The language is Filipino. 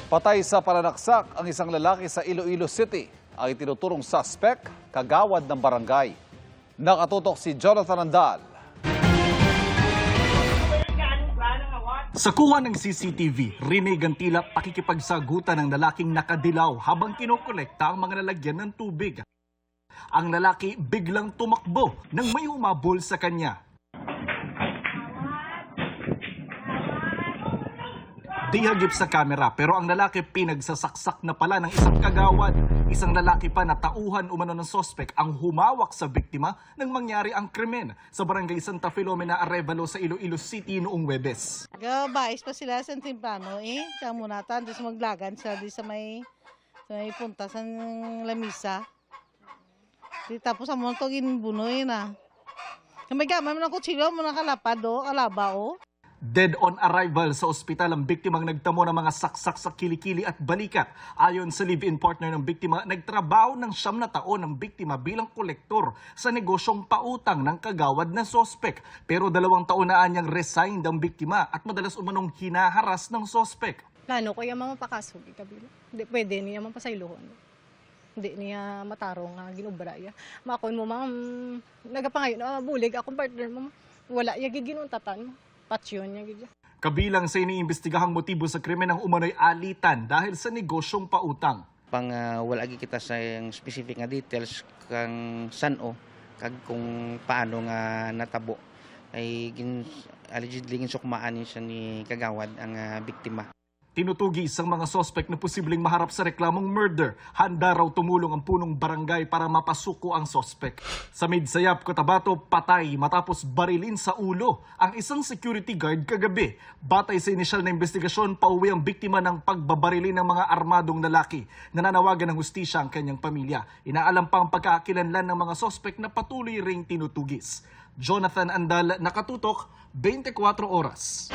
Patay sa pananaksak ang isang lalaki sa Iloilo City. Ang itinuturong suspect, kagawad ng barangay. Nakatutok si Jonathan Andal. Sa kuha ng CCTV, rinig ang tila pakikipagsagutan ng lalaking nakadilaw habang kinokolekta ang mga lalagyan ng tubig. Ang lalaki biglang tumakbo nang may humabol sa kanya. Di hagip sa kamera pero ang lalaki pinagsasaksak na pala ng isang kagawad. Isang lalaki pa na tauhan umano ng sospek ang humawak sa biktima nang mangyari ang krimen sa barangay Santa Filomena, Arevalo sa Iloilo City noong Huwebes. Gabais pa sila sa timpano Kamo natan, doon maglagan sila di sa may punta sa lamisa. Di tapos ang mga ginbunoy na. May gamay mo ng kutsilyo mo nakalapad alaba Dead on arrival sa ospital ang biktimang nagtamo ng mga saksak sa kilikili at balikat. Ayon sa live-in partner ng biktima, nagtrabaho ng 9 na taon ng biktima bilang kolektor sa negosyong pautang ng kagawad na sospek. Pero 2 taon na anyang resigned ang biktima at madalas umanong hinaharas ng sospek. Plano ko yung mapakasog ikabilo. Hindi pwede niya mapasayluhon. Hindi niya matarong ginubra ya. Makon mo ma'am, nagapangayon bulig akong partner mo. Wala ya giginuntatan mo. Patsyon niya gid. Kabilang sa iniimbestigahang motibo sa krimen ng umano'y alitan dahil sa negosyong pautang. Wala kita sa specific nga details kang sano kag kung paano nga natabo ay allegedly sukmaan siya ni kagawad ang biktima. Tinutugis ang mga sospek na posibleng maharap sa reklamong murder. Handa raw tumulong ang punong barangay para mapasuko ang sospek. Sa Midsayap, Cotabato, patay matapos barilin sa ulo ang isang security guard kagabi. Batay sa inisyal na investigasyon, pauwi ang biktima ng pagbabarilin ng mga armadong lalaki. Nananawagan ng hustisya ang kanyang pamilya. Inaalam pa ang pagkakakilanlan ng mga sospek na patuloy ring tinutugis. Jonathan Andal, Nakatutok, 24 Oras.